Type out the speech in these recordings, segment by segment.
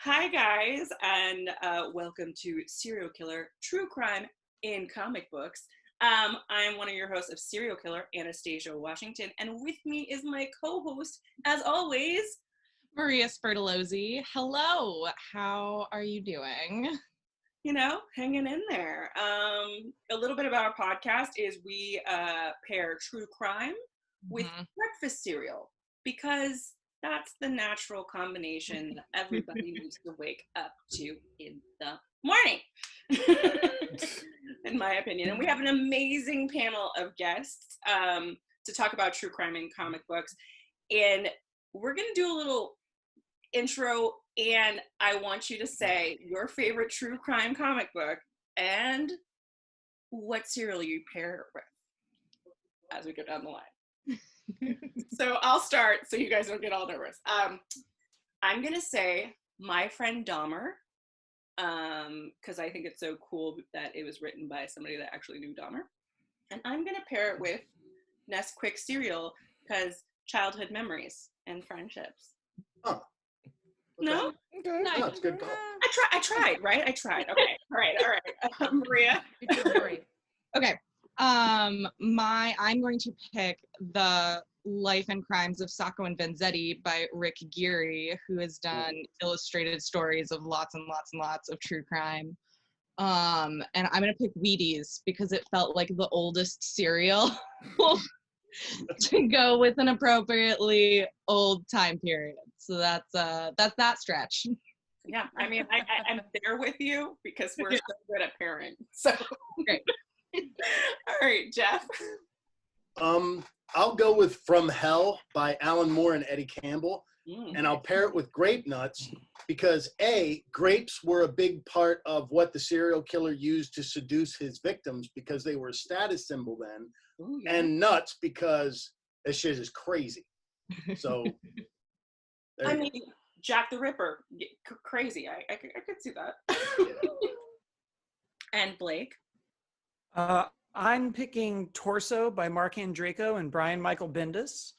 Hi, guys, and welcome to Serial Killer True Crime in Comic Books. I am one of your hosts of Serial Killer, Anastasia Washington, and with me is my co-host, as always, Maria Spiridigliozzi. Hello, how are you doing? You know, hanging in there. A little bit about our podcast is we pair true crime with breakfast cereal because that's the natural combination that everybody needs to wake up to in the morning, in my opinion. And we have an amazing panel of guests to talk about true crime in comic books. And we're going to do a little intro, and I want you to say your favorite true crime comic book and what cereal you pair it with as we go down the line. So I'll start so you guys don't get all nervous. I'm gonna say My Friend Dahmer, because I think it's so cool that it was written by somebody that actually knew Dahmer. And I'm gonna pair it with Nesquik cereal because childhood memories and friendships. Oh. Okay. No? Okay. Nice. No, it's a good call. I tried, right? I tried. Okay. All right. Maria? Okay. I'm going to pick The Life and Crimes of Sacco and Vanzetti by Rick Geary, who has done illustrated stories of lots and lots and lots of true crime. And I'm going to pick Wheaties because it felt like the oldest cereal to go with an appropriately old time period. So that's that stretch. Yeah, I mean, I'm there with you because we're so good at pairing. So great. All right, Jeff. I'll go with From Hell by Alan Moore and Eddie Campbell, and I'll pair it with Grape Nuts because A, grapes were a big part of what the serial killer used to seduce his victims because they were a status symbol then, and nuts because this shit is crazy. So, I mean, Jack the Ripper, crazy. I could see that. And Blake? I'm picking Torso by Mark Andreyko and Brian Michael Bendis.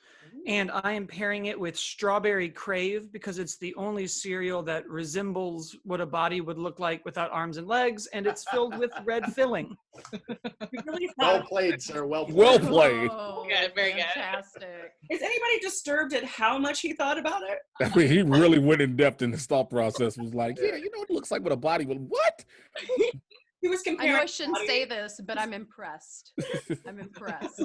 And I am pairing it with Strawberry Crave because it's the only cereal that resembles what a body would look like without arms and legs, and it's filled with red filling. Well played, sir. Well played. Well played. Oh, good, very fantastic. good. Is anybody disturbed at how much he thought about it? I mean, he really went in depth in his thought process. Was like, yeah, you know, it looks like what a body would. What? He was comparing. I know I shouldn't say this, but I'm impressed. I'm impressed.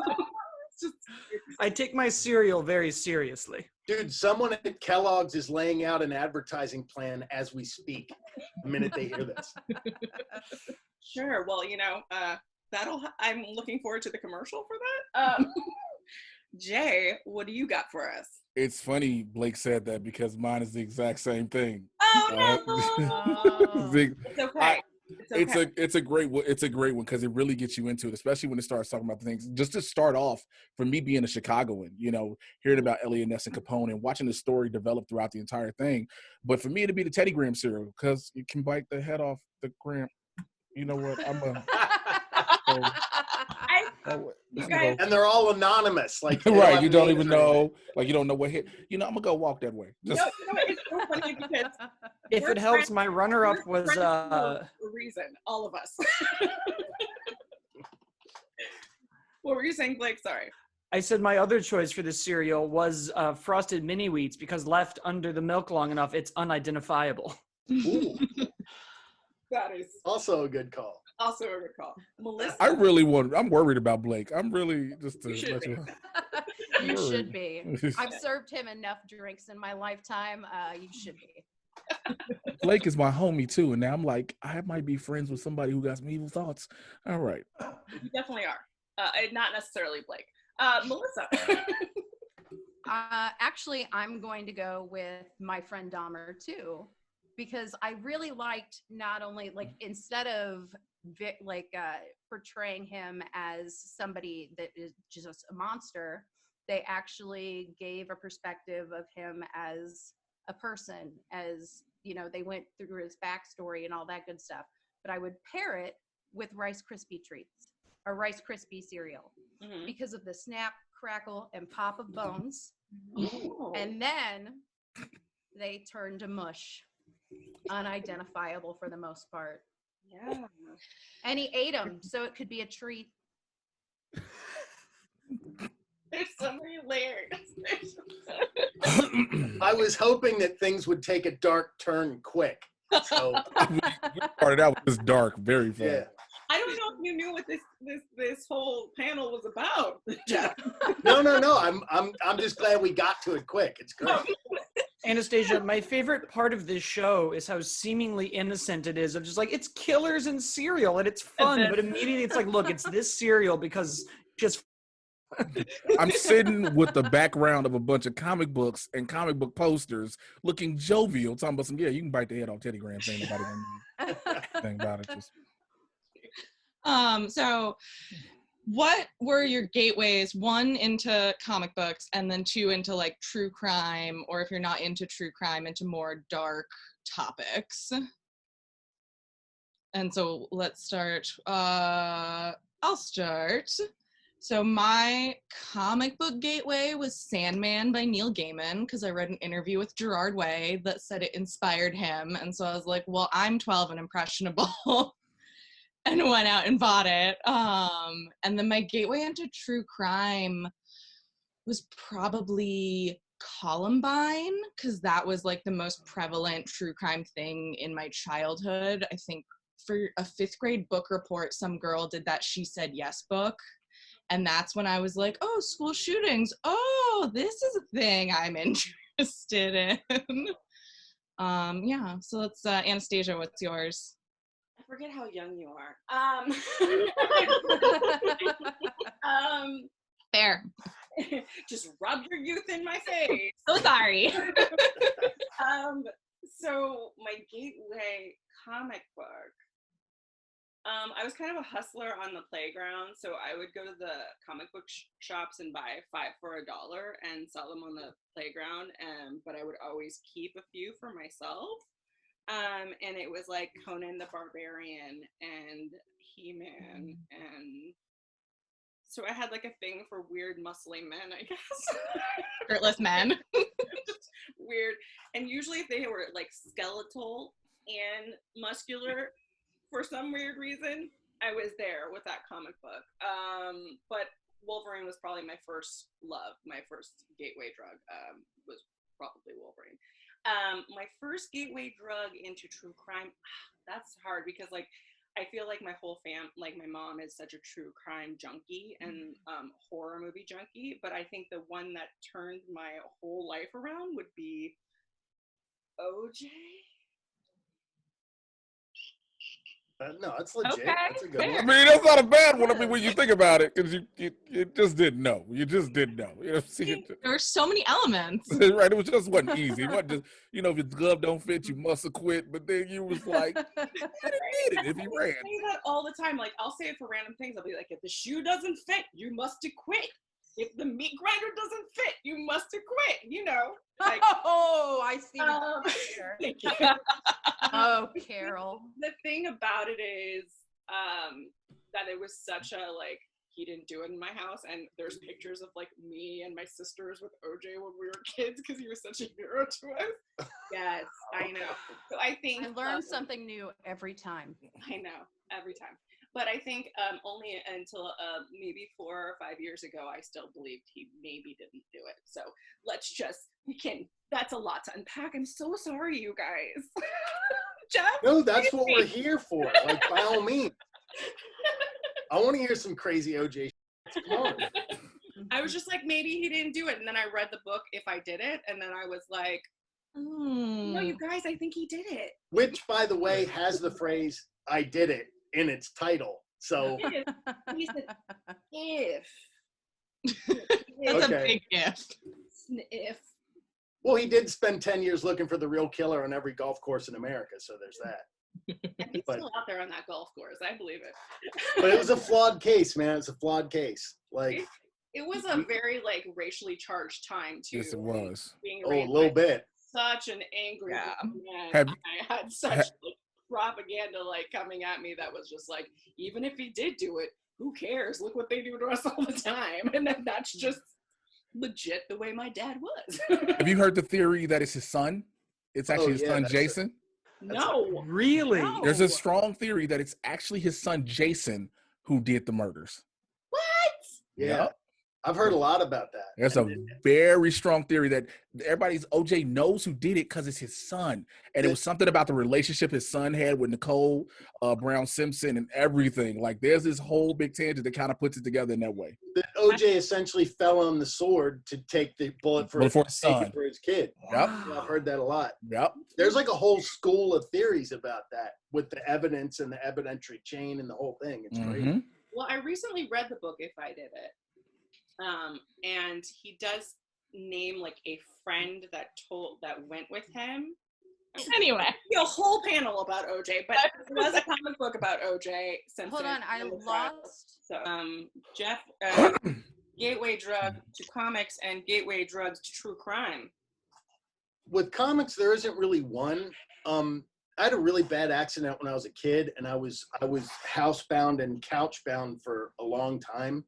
I take my cereal very seriously. Dude, someone at Kellogg's is laying out an advertising plan as we speak the minute they hear this. Sure. Well, you know, I'm looking forward to the commercial for that. Jay, what do you got for us? It's funny Blake said that because mine is the exact same thing. Oh no! It's okay. It's a great one because it really gets you into it, especially when it starts talking about things. Just to start off, for me being a Chicagoan, you know, hearing about Elliot Ness and Capone and watching the story develop throughout the entire thing. But for me, it'd be the Teddy Graham cereal because you can bite the head off the Graham. You know what? And they're all anonymous, like right. You don't even know, like you don't know what hit. You know, I'm gonna go walk that way. Just... No, you know, it's so funny because if it helps, my runner-up was a reason. All of us. What were you saying, Blake? Sorry. I said my other choice for this cereal was Frosted Mini Wheats because left under the milk long enough, it's unidentifiable. Ooh. That is also a good call. Also a good call. Melissa? I'm worried about Blake. I'm really just you should be. You should be. I've served him enough drinks in my lifetime. You should be. Blake is my homie too, and now I'm like, I might be friends with somebody who got some evil thoughts. All right. You definitely are. Not necessarily Blake. Melissa? Actually, I'm going to go with My Friend Dahmer too, because I really liked not only like instead of portraying him as somebody that is just a monster, they actually gave a perspective of him as a person, as you know, they went through his backstory and all that good stuff. But I would pair it with Rice Krispie treats or Rice Krispie cereal because of the snap, crackle, and pop of bones. Ooh. And then they turn to mush. unidentifiable for the most part. Yeah. And he ate them, so it could be a treat. There's so many layers. I was hoping that things would take a dark turn quick. So we started out with this dark, very fun. yeah. I don't know if you knew what this whole panel was about, Jeff. No. I'm just glad we got to it quick. It's great. Anastasia, my favorite part of this show is how seemingly innocent it is. Of just like, it's killers and cereal and it's fun, but immediately it's like, look, it's this cereal because just. I'm sitting with the background of a bunch of comic books and comic book posters looking jovial, talking about some, yeah, you can bite the head off Teddy Graham, saying nobody gonna think about it. Just... So what were your gateways, 1 into comic books and then 2 into like true crime, or if you're not into true crime, into more dark topics? And so let's start. I'll start. So my comic book gateway was Sandman by Neil Gaiman, because I read an interview with Gerard Way that said it inspired him. And so I was like, well, I'm 12 and impressionable. And went out and bought it. And then my gateway into true crime was probably Columbine, because that was like the most prevalent true crime thing in my childhood. I think for a 5th grade book report, some girl did that She Said Yes book. And that's when I was like, oh, school shootings. Oh, this is a thing I'm interested in. Yeah, so let's, Anastasia, what's yours? I forget how young you are. Fair. Just rub your youth in my face. So sorry. So my gateway comic book. I was kind of a hustler on the playground, so I would go to the comic book shops and buy 5 for $1 and sell them on the playground. But I would always keep a few for myself. And it was like Conan the Barbarian and He-Man, and so I had like a thing for weird muscly men, I guess. Shirtless men. Weird. And usually if they were like skeletal and muscular for some weird reason, I was there with that comic book. But Wolverine was probably my first love. My first gateway drug was probably Wolverine. My first gateway drug into true crime, that's hard because like I feel like my whole like my mom is such a true crime junkie and horror movie junkie, but I think the one that turned my whole life around would be OJ. No, it's legit. Okay, That's a good I one. mean, that's not a bad one. I mean, when you think about it, because you just didn't know. You just didn't know. You know, see, There were so many elements. right? It was just wasn't easy. It wasn't just, you know, if your glove don't fit, you must have quit. But then you was like, you didn't need it if you ran. I say that all the time. Like I'll say it for random things. I'll be like, if the shoe doesn't fit, you must have quit. If the meat grinder doesn't fit, you must have quit. You know. Like, oh, I see. Thank you. Oh, Carol. The thing about it is that it was such a like he didn't do it in my house, and there's pictures of like me and my sisters with OJ when we were kids because he was such a hero to us. Yes, I know. So I think I learn something new every time. I know, every time. But I think only until maybe 4 or 5 years ago, I still believed he maybe didn't do it. So let's just, that's a lot to unpack. I'm so sorry, you guys. Jeff? No, that's what we're here for. Like, by all means. I want to hear some crazy OJ shit. Come on. I was just like, maybe he didn't do it. And then I read the book, If I Did It. And then I was like, no, you guys, I think he did it. Which, by the way, has the phrase, I did it, in its title. So He said, if. That's a big if. If. Well, he did spend 10 years looking for the real killer on every golf course in America, so there's that. And he's still out there on that golf course. I believe it. But it was a flawed case, man. It's a flawed case. Like it was a very like racially charged time too. Yes, it was. Being a raised little by bit. Such an angry man. I had such like, propaganda like coming at me that was just like, even if he did do it, who cares? Look what they do to us all the time. And then that's just legit the way my dad was. Have you heard the theory that it's his son? It's actually his son, that's Jason. No. Really? No. There's a strong theory that it's actually his son Jason who did the murders. What? Yeah. Yep. I've heard a lot about that. There's a very strong theory that everybody's OJ knows who did it because it's his son. And it was something about the relationship his son had with Nicole Brown Simpson and everything. Like there's this whole big tangent that kind of puts it together in that way. That OJ essentially fell on the sword to take the bullet for his son. For his kid. Yep. Yeah, I've heard that a lot. Yep. There's like a whole school of theories about that with the evidence and the evidentiary chain and the whole thing. It's crazy. Well, I recently read the book If I Did It. And he does name like a friend that went with him. Anyway, A whole panel about OJ, but there was a comic book about OJ Simpson. Hold on, I lost. So, Jeff, gateway drug to comics and gateway drugs to true crime. With comics, there isn't really one. I had a really bad accident when I was a kid, and I was housebound and couchbound for a long time.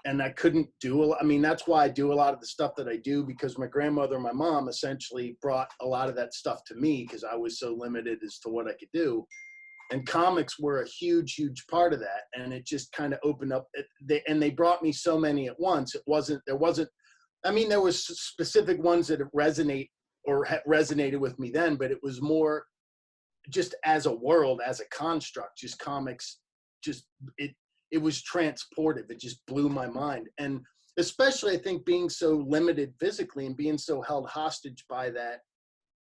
And I couldn't that's why I do a lot of the stuff that I do, because my grandmother and my mom essentially brought a lot of that stuff to me because I was so limited as to what I could do. And comics were a huge, huge part of that. And it just kind of opened up. They brought me so many at once. There was specific ones that resonate or resonated with me then, but it was more just as a world, as a construct, just comics, it was transportive. It just blew my mind. And especially, I think, being so limited physically and being so held hostage by that,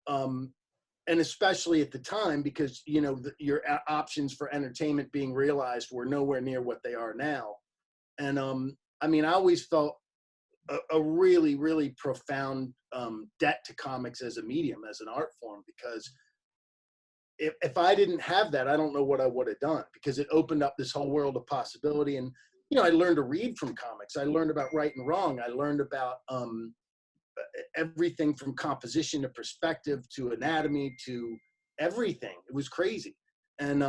and especially at the time, because, your options for entertainment being realized were nowhere near what they are now. And, I always felt a really, really profound debt to comics as a medium, as an art form, because if I didn't have that, I don't know what I would have done, because it opened up this whole world of possibility. And, I learned to read from comics. I learned about right and wrong. I learned about everything from composition to perspective to anatomy to everything. It was crazy. And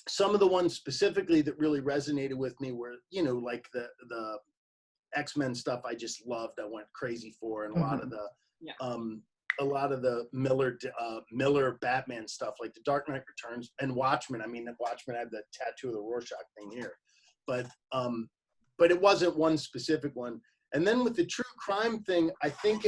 some of the ones specifically that really resonated with me were, like the X-Men stuff I just loved. I went crazy for, and a lot of the Miller Batman stuff, like the Dark Knight Returns and Watchmen. Watchmen had the tattoo of the Rorschach thing here, but it wasn't one specific one. And then with the true crime thing, I think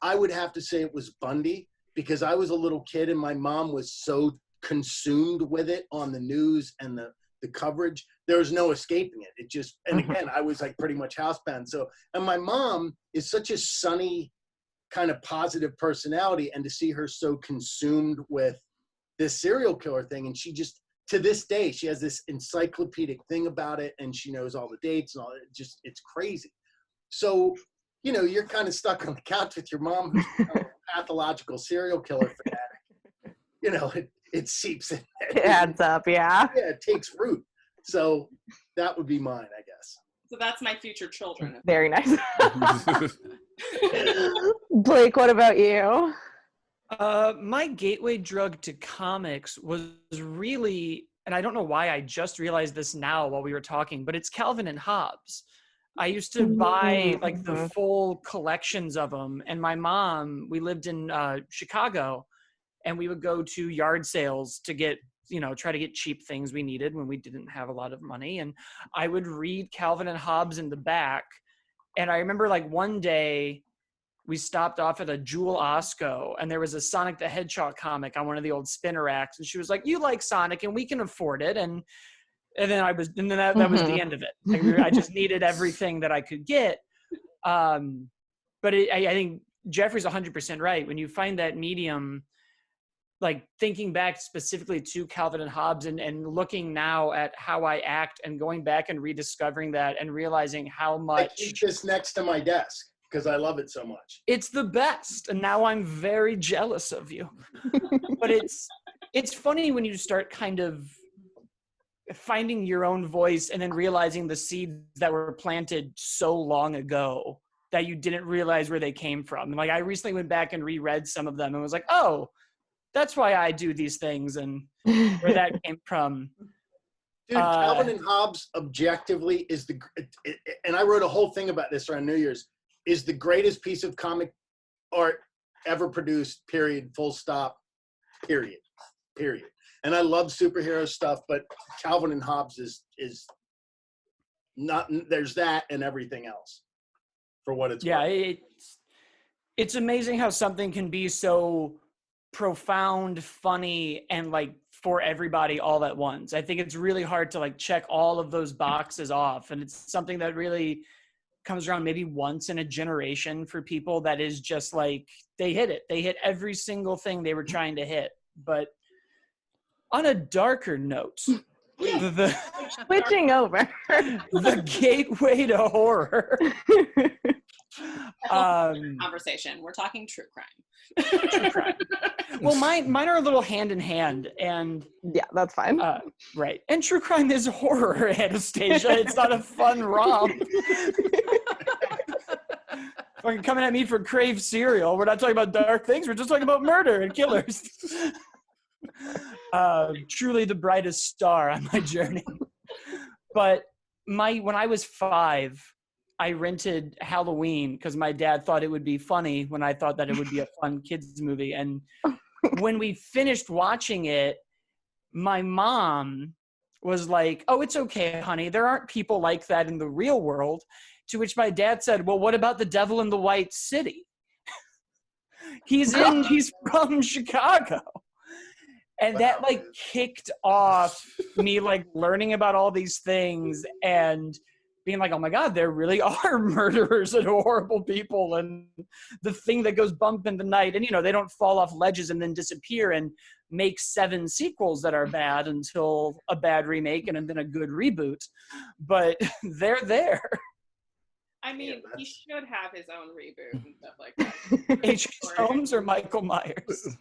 I would have to say it was Bundy, because I was a little kid and my mom was so consumed with it on the news and the coverage. There was no escaping it. It just, and again, I was like pretty much housebound. So, and my mom is such a sunny, kind of positive personality, and to see her so consumed with this serial killer thing, and she just, to this day, she has this encyclopedic thing about it, and she knows all the dates and all that. It's crazy. So, you're kind of stuck on the couch with your mom, who's a pathological serial killer fanatic. It seeps in. It adds up, yeah. Yeah, it takes root. So that would be mine, I guess. So that's my future children. Very nice. Blake, what about you? My gateway drug to comics was really, and I don't know why I just realized this now while we were talking, but it's Calvin and Hobbes. I used to buy like the full collections of them. And my mom, we lived in Chicago, and we would go to yard sales to get, try to get cheap things we needed when we didn't have a lot of money. And I would read Calvin and Hobbes in the back. And I remember like one day we stopped off at a Jewel Osco, and there was a Sonic the Hedgehog comic on one of the old spinner racks. And she was like, "You like Sonic and we can afford it." And then that was the end of it. Like, I just needed everything that I could get. But I think Jeffrey's 100% right. When you find that medium, like thinking back specifically to Calvin and Hobbes and looking now at how I act and going back and rediscovering that and realizing how much. I keep this next to my desk because I love it so much. It's the best. And now I'm very jealous of you. But it's funny when you start kind of finding your own voice and then realizing the seeds that were planted so long ago that you didn't realize where they came from. And like, I recently went back and reread some of them and was like, oh, that's why I do these things and where that came from. Dude, Calvin and Hobbes objectively is and I wrote a whole thing about this around New Year's, is the greatest piece of comic art ever produced, period, full stop. period. And I love superhero stuff, but Calvin and Hobbes is not, there's that and everything else for what it's worth. It's amazing how something can be so profound, funny, and like for everybody all at once. I think it's really hard to like check all of those boxes off, and it's something that really comes around maybe once in a generation for people that is just like they hit every single thing they were trying to hit. But on a darker note, the switching over, the gateway to horror. Conversation. We're talking true crime. True crime. Well, mine are a little hand in hand, and yeah, that's fine. Right. And true crime is horror, Anastasia. It's not a fun romp. Fucking coming at me for Crave cereal. We're not talking about dark things. We're just talking about murder and killers. Truly the brightest star on my journey. But when I was 5, I rented Halloween because my dad thought it would be funny when I thought that it would be a fun kids movie. And when we finished watching it, my mom was like, "Oh, it's okay, honey. There aren't people like that in the real world." To which my dad said, "Well, what about the Devil in the White City? He's from Chicago." And that like kicked off me like learning about all these things and being like, oh my God, there really are murderers and horrible people, and the thing that goes bump in the night. And, you know, they don't fall off ledges and then disappear and make 7 sequels that are bad until a bad remake and then a good reboot. But they're there. I mean, he should have his own reboot and stuff like that. H. Holmes or Michael Myers?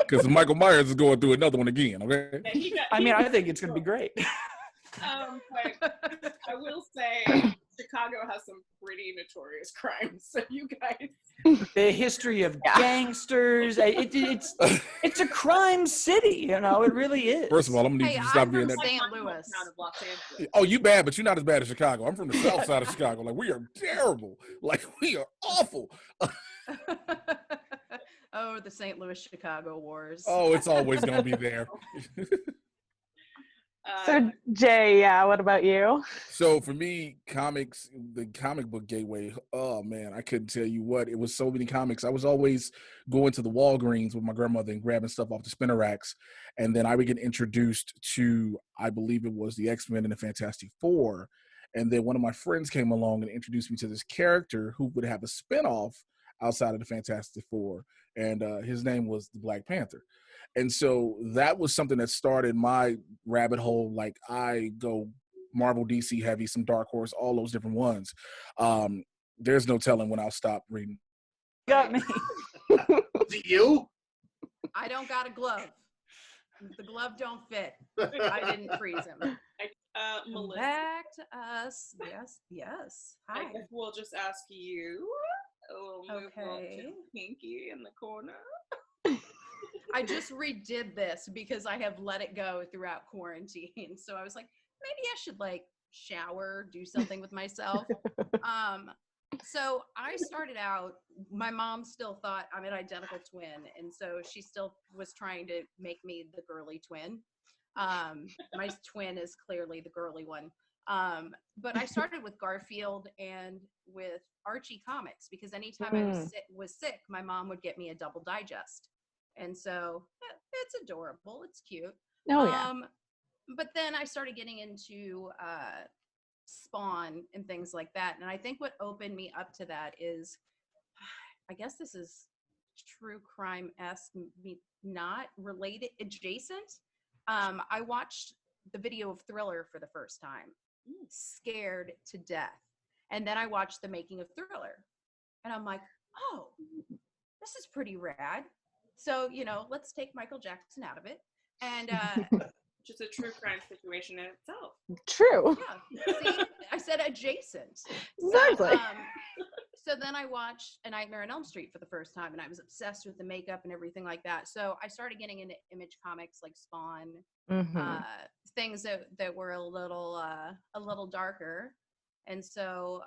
Because Michael Myers is going through another one again, okay? I mean, I think it's going to be great. But I will say Chicago has some pretty notorious crimes. So you guys, the history of gangsters, it's a crime city, you know, it really is. First of all, I'm gonna need you to stop being that. St. Louis. Oh, you bad, but you're not as bad as Chicago. I'm from the south side of Chicago. Like, we are terrible. Like, we are awful. Oh, the St. Louis-Chicago wars. Oh, it's always gonna be there. So Jay, what about you? So for me, comics, the comic book gateway, oh man, I couldn't tell you what. It was so many comics. I was always going to the Walgreens with my grandmother and grabbing stuff off the spinner racks. And then I would get introduced to, I believe it was the X-Men and the Fantastic Four. And then one of my friends came along and introduced me to this character who would have a spinoff outside of the Fantastic Four. And his name was the Black Panther. And so that was something that started my rabbit hole. Like, I go Marvel, DC heavy, some Dark Horse, all those different ones. There's no telling when I'll stop reading. Got me. Is it you? I don't got a glove. The glove don't fit. I didn't freeze him. Melissa. Back to us. Yes. Hi. I guess we'll just ask you. We'll move on to Pinky in the corner. I just redid this because I have let it go throughout quarantine. So I was like, maybe I should like shower, do something with myself. So I started out, my mom still thought I'm an identical twin. And so she still was trying to make me the girly twin. My twin is clearly the girly one. But I started with Garfield and with Archie comics because anytime I was sick, my mom would get me a double digest. And so it's adorable. It's cute. Oh, yeah. But then I started getting into Spawn and things like that. And I think what opened me up to that is, I guess this is true crime-esque, not related, adjacent. I watched the video of Thriller for the first time, scared to death. And then I watched the making of Thriller. And I'm like, oh, this is pretty rad. So, you know, let's take Michael Jackson out of it. And just a true crime situation in itself. True. Yeah. See, I said adjacent. Exactly. So then I watched A Nightmare on Elm Street for the first time, and I was obsessed with the makeup and everything like that. So I started getting into Image comics like Spawn, things that were a little darker. And so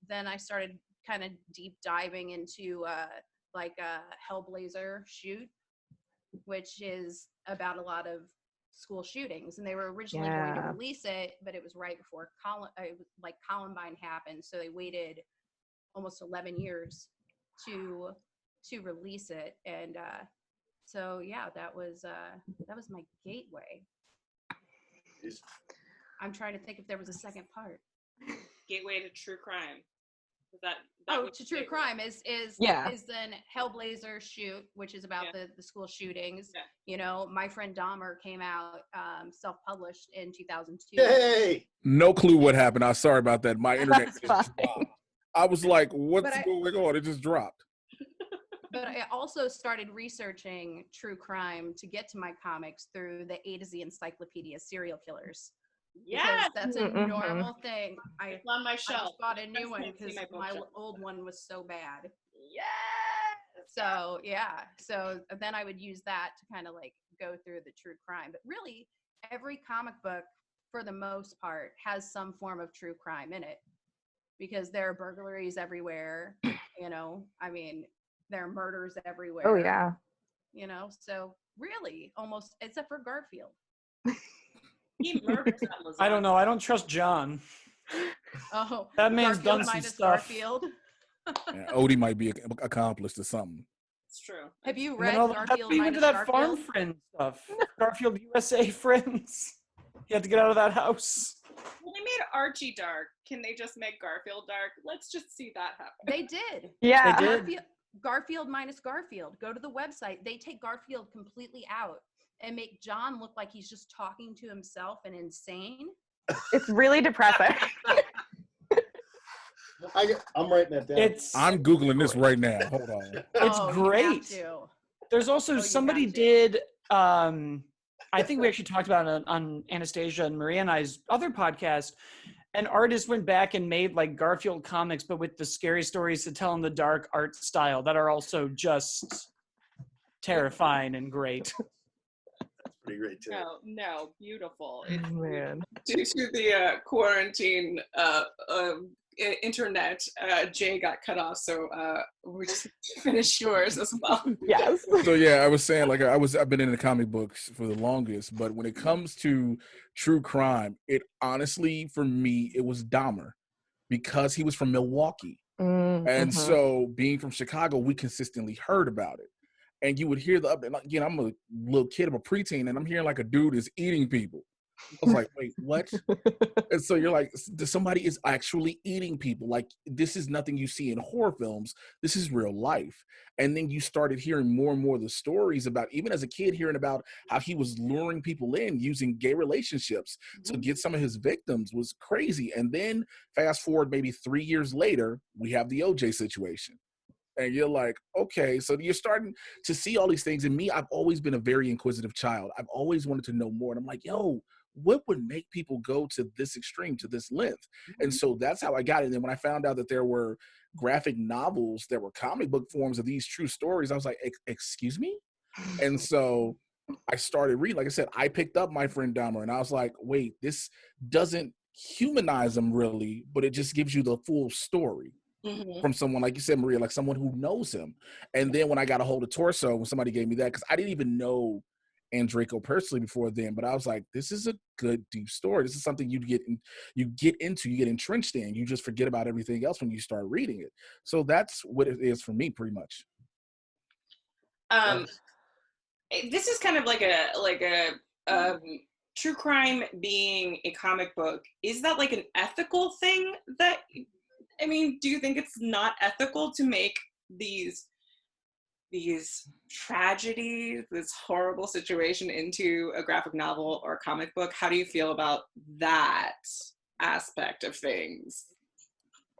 then I started kind of deep diving into like a Hellblazer shoot, which is about a lot of school shootings, and they were originally going to release it, but it was right before Columbine happened, so they waited almost 11 years to release it. And so yeah, that was my gateway. I'm trying to think if there was a second part. Gateway to true crime. To true crime is then Hellblazer shoot, which is about the school shootings. Yeah. You know, My Friend Dahmer came out self-published in 2002. Yay! No clue what happened. I'm sorry about that. My internet just dropped. I was like, what's going on? It just dropped. But I also started researching true crime to get to my comics through the A to Z Encyclopedia Serial Killers. Yes, that's a normal thing. It's on my shelf. I just bought a new one because my old one was so bad. Yes. So yeah, so then I would use that to kind of like go through the true crime. But really, every comic book, for the most part, has some form of true crime in it, because there are burglaries everywhere. You know, I mean, there are murders everywhere. Oh yeah. You know, so really, almost except for Garfield. He murders that lasagna. I don't know. I don't trust John. Oh, that man's Garfield done some minus stuff. Garfield. Yeah, Odie might be accomplished to something. It's true. Have you And read then Garfield even minus to that Garfield? farm friend stuff. Garfield USA friends. You have to get out of that house. Well, they made Archie dark. Can they just make Garfield dark? Let's just see that happen. They did. Yeah. They did. Garfield minus Garfield. Go to the website. They take Garfield completely out and make John look like he's just talking to himself and insane. It's really depressing. I'm writing that down. I'm Googling this right now. Hold on. It's Oh, great. you have to. There's also you somebody have to. did I think we actually talked about it on Anastasia and Maria and I's other podcast. An artist went back and made like Garfield comics, but with the scary stories to tell in the dark art style that are also just terrifying and great. Pretty great too. No, beautiful. Man. Due to the quarantine internet, Jay got cut off, so we just finished yours as well. Yes. So yeah, I was saying like I've been in the comic books for the longest, but when it comes to true crime, it honestly for me it was Dahmer, because he was from Milwaukee, and so being from Chicago, we consistently heard about it. And you would hear the update. Again, I'm a little kid, I'm a preteen, and I'm hearing like a dude is eating people. I was like, wait, what? And so you're like, somebody is actually eating people. Like, this is nothing you see in horror films. This is real life. And then you started hearing more and more of the stories about, even as a kid, hearing about how he was luring people in using gay relationships to get some of his victims was crazy. And then fast forward maybe 3 years later, we have the OJ situation. And you're like, okay, so you're starting to see all these things. And me, I've always been a very inquisitive child. I've always wanted to know more. And I'm like, yo, what would make people go to this extreme, to this length? And so that's how I got it. And then when I found out that there were graphic novels, there were comic book forms of these true stories, I was like, excuse me? And so I started reading. Like I said, I picked up My Friend Dahmer, and I was like, wait, this doesn't humanize him really, but it just gives you the full story. From someone, like you said, Maria, like someone who knows him. And then when I got a hold of Torso, when somebody gave me that, because I didn't even know Andreyko personally before then, but I was like, this is a good, deep story. This is something you get into, you get entrenched in. You just forget about everything else when you start reading it. So that's what it is for me, pretty much. This is kind of like a true crime being a comic book. Is that like an ethical thing that? I mean, do you think it's not ethical to make these tragedies, this horrible situation into a graphic novel or a comic book? How do you feel about that aspect of things?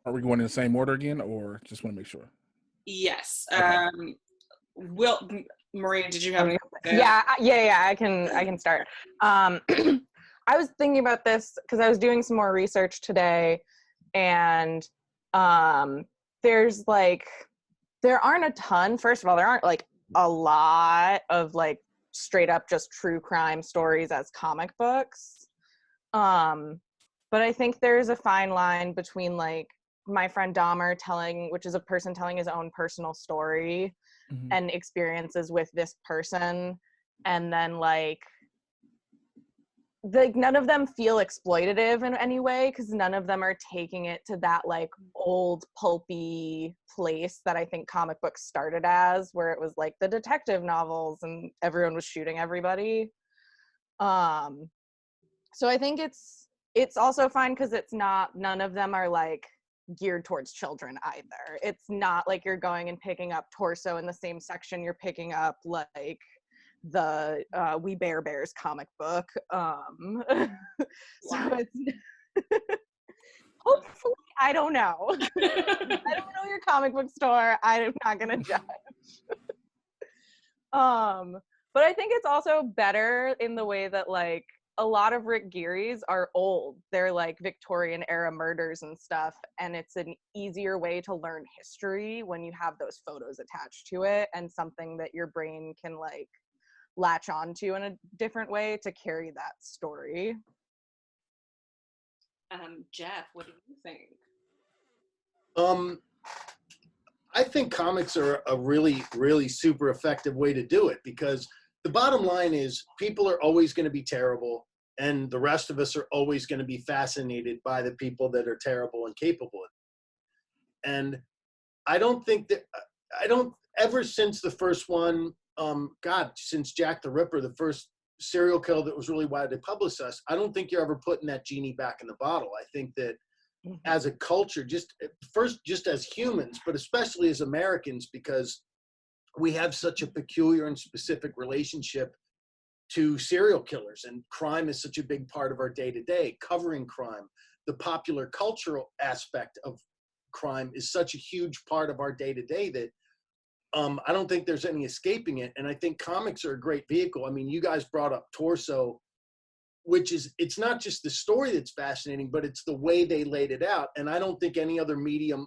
Are we going in the same order again, or just want to make sure? Yes. Okay. Maria, did you have anything to say? Yeah. I can start. I was thinking about this because I was doing some more research today, and there aren't a ton. First of all, there aren't like a lot of like straight up just true crime stories as comic books. But I think there's a fine line between like my friend Dahmer which is a person telling his own personal story and experiences with this person, and then like none of them feel exploitative in any way, because none of them are taking it to that like old pulpy place that I think comic books started as, where it was like the detective novels and everyone was shooting everybody. So I think it's also fine because none of them are like geared towards children either. It's not like you're going and picking up Torso in the same section you're picking up like the We Bare Bears comic book. So it's hopefully, I don't know. I don't know your comic book store. I'm not gonna judge. But I think it's also better in the way that like a lot of Rick Geary's are old. They're like Victorian era murders and stuff, and it's an easier way to learn history when you have those photos attached to it, and something that your brain can like latch onto in a different way to carry that story. Jeff, what do you think? I think comics are a really, really super effective way to do it, because the bottom line is people are always going to be terrible, and the rest of us are always going to be fascinated by the people that are terrible and capable of it. And I don't think that, ever since the first one, since Jack the Ripper, the first serial killer that was really widely publicized, I don't think you're ever putting that genie back in the bottle. I think that as a culture, just as humans, but especially as Americans, because we have such a peculiar and specific relationship to serial killers, and crime is such a big part of our day-to-day, covering crime. The popular cultural aspect of crime is such a huge part of our day-to-day that I don't think there's any escaping it. And I think comics are a great vehicle. I mean, you guys brought up Torso, which is, it's not just the story that's fascinating, but it's the way they laid it out. And I don't think any other medium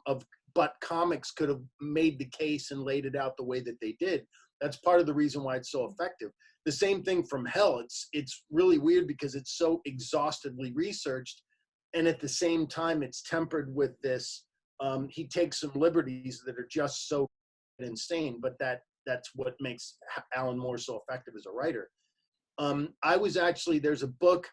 but comics could have made the case and laid it out the way that they did. That's part of the reason why it's so effective. The same thing from Hell. It's really weird because it's so exhaustively researched, and at the same time it's tempered with this, he takes some liberties that are just so insane, but that's what makes Alan Moore so effective as a writer. There's a book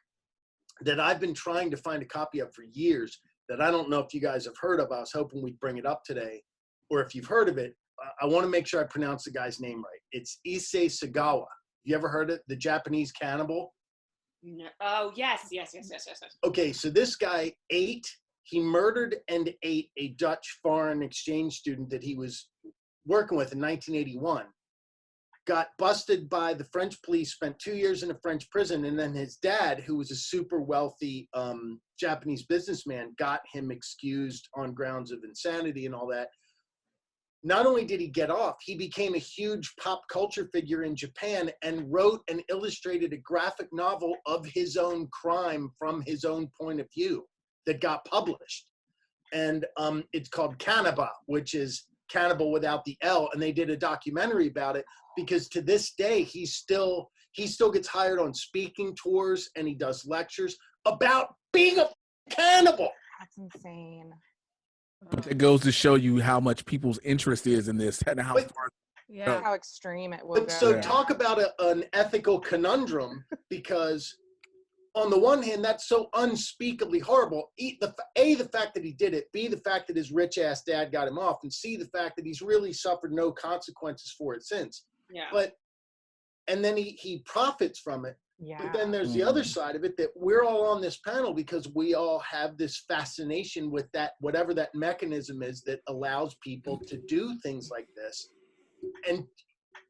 that I've been trying to find a copy of for years that I don't know if you guys have heard of. I was hoping we'd bring it up today, or if you've heard of it. I want to make sure I pronounce the guy's name right. It's Issei Sagawa. You ever heard it? The Japanese cannibal? No. Oh, yes. Okay, so this guy he murdered and ate a Dutch foreign exchange student that he was working with in 1981. Got busted by the French police, spent 2 years in a French prison, and then his dad, who was a super wealthy Japanese businessman, got him excused on grounds of insanity and all that. Not only did he get off, he became a huge pop culture figure in Japan and wrote and illustrated a graphic novel of his own crime from his own point of view that got published. And it's called Cannibal, which is cannibal without the L. And they did a documentary about it, because to this day, he still gets hired on speaking tours, and he does lectures about being a cannibal. That's insane. It goes to show you how much people's interest is in this and how far. Yeah. How extreme it will But go. so talk about an ethical conundrum, because on the one hand, that's so unspeakably horrible. The fact that he did it, B, the fact that his rich ass dad got him off, and C, the fact that he's really suffered no consequences for it since. Yeah. And then he profits from it. Yeah. But then there's the other side of it, that we're all on this panel because we all have this fascination with that, whatever that mechanism is that allows people to do things like this. And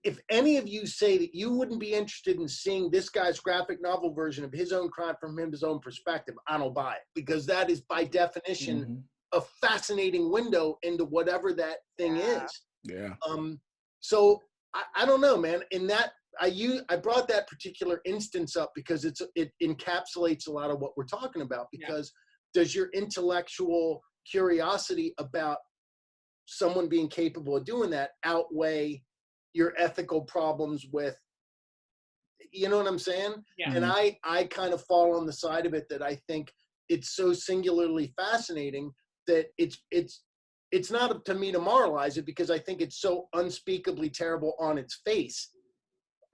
if any of you say that you wouldn't be interested in seeing this guy's graphic novel version of his own crime from his own perspective, I don't buy it, because that is by definition a fascinating window into whatever that thing is. Yeah. So I don't know, man. In that, I brought that particular instance up because it encapsulates a lot of what we're talking about. Because does your intellectual curiosity about someone being capable of doing that outweigh your ethical problems with, you know what I'm saying? Yeah. And I kind of fall on the side of it that I think it's so singularly fascinating that it's not up to me to moralize it, because I think it's so unspeakably terrible on its face.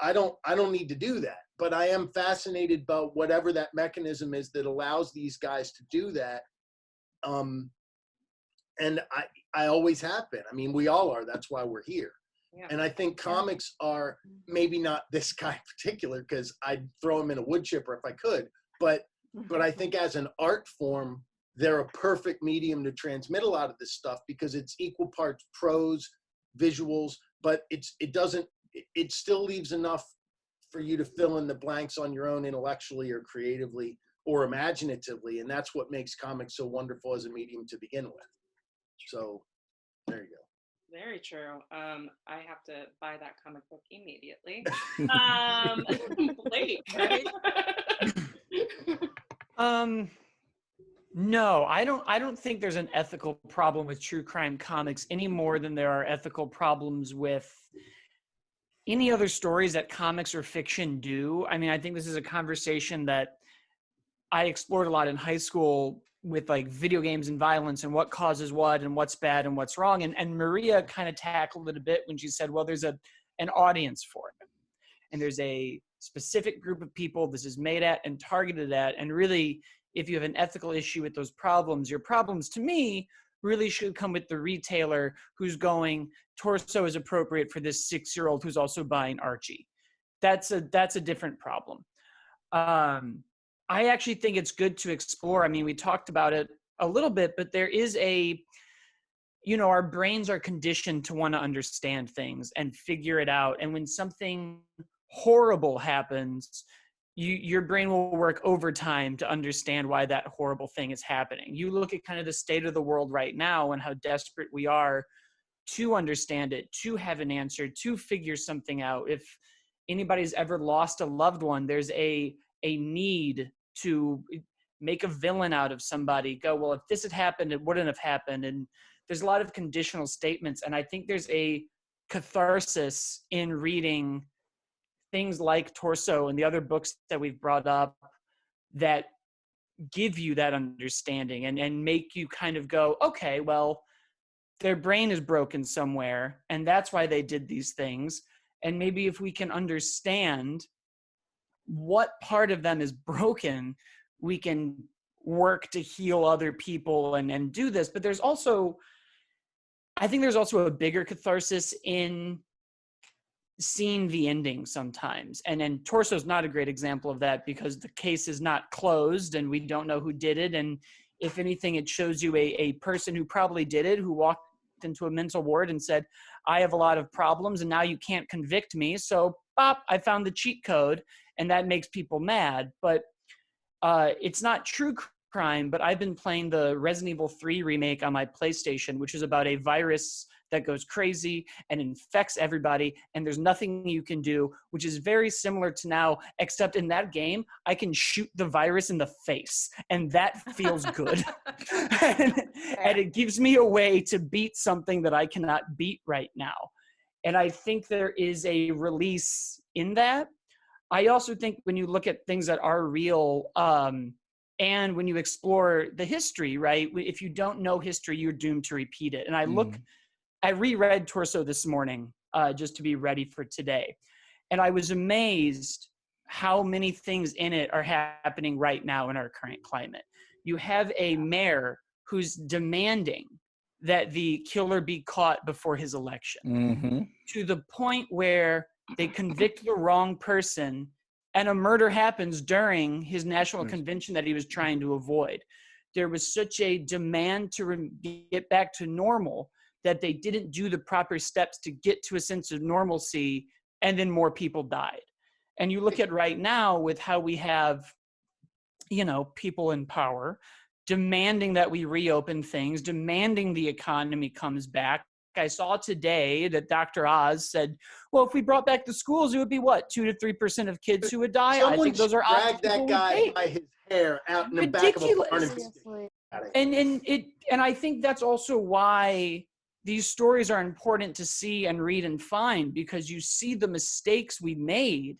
I don't need to do that, but I am fascinated by whatever that mechanism is that allows these guys to do that. And I always have been. I mean, we all are. That's why we're here. Yeah. And I think comics are, maybe not this guy in particular, because I'd throw him in a wood chipper if I could, but I think as an art form, they're a perfect medium to transmit a lot of this stuff, because it's equal parts prose, visuals, but it still leaves enough for you to fill in the blanks on your own intellectually or creatively or imaginatively. And that's what makes comics so wonderful as a medium to begin with. So there you go. Very true. I have to buy that comic book immediately. Blake, right? No, I don't think there's an ethical problem with true crime comics any more than there are ethical problems with any other stories that comics or fiction do. I mean, I think this is a conversation that I explored a lot in high school with like video games and violence and what causes what and what's bad and what's wrong. And Maria kind of tackled it a bit when she said, well, there's an audience for it. And there's a specific group of people this is made at and targeted at. And really, if you have an ethical issue with those problems, your problems to me really should come with the retailer who's going, torso is appropriate for this 6-year-old who's also buying Archie. That's a different problem. I actually think it's good to explore. I mean, we talked about it a little bit, but there is our brains are conditioned to want to understand things and figure it out. And when something horrible happens, your brain will work overtime to understand why that horrible thing is happening. You look at kind of the state of the world right now and how desperate we are to understand it, to have an answer, to figure something out. If anybody's ever lost a loved one, there's a need to make a villain out of somebody, go, well, if this had happened, it wouldn't have happened. And there's a lot of conditional statements. And I think there's a catharsis in reading things like Torso and the other books that we've brought up that give you that understanding and make you kind of go, okay, well, their brain is broken somewhere, and that's why they did these things. And maybe if we can understand what part of them is broken, we can work to heal other people and do this. But I think there's also a bigger catharsis in seeing the ending sometimes. And Torso is not a great example of that, because the case is not closed and we don't know who did it. And if anything, it shows you a person who probably did it, who walked into a mental ward and said, I have a lot of problems and now you can't convict me. So I found the cheat code, and that makes people mad. But it's not true crime, but I've been playing the Resident Evil 3 remake on my PlayStation, which is about a virus that goes crazy and infects everybody, and there's nothing you can do, which is very similar to now, except in that game, I can shoot the virus in the face, and that feels good. and it gives me a way to beat something that I cannot beat right now. And I think there is a release in that. I also think when you look at things that are real, and when you explore the history, right? If you don't know history, you're doomed to repeat it. And I reread Torso this morning just to be ready for today. And I was amazed how many things in it are happening right now in our current climate. You have a mayor who's demanding that the killer be caught before his election, to the point where they convict the wrong person and a murder happens during his national convention that he was trying to avoid. There was such a demand to get back to normal that they didn't do the proper steps to get to a sense of normalcy, and then more people died. And you look at right now with how we have, people in power demanding that we reopen things, demanding the economy comes back. I saw today that Dr. Oz said, well, if we brought back the schools, it would be what, 2 to 3% of kids who would die? Someone I think those are drag that guy by his hair out in the back of a barn. And I think that's also why these stories are important to see and read and find, because you see the mistakes we made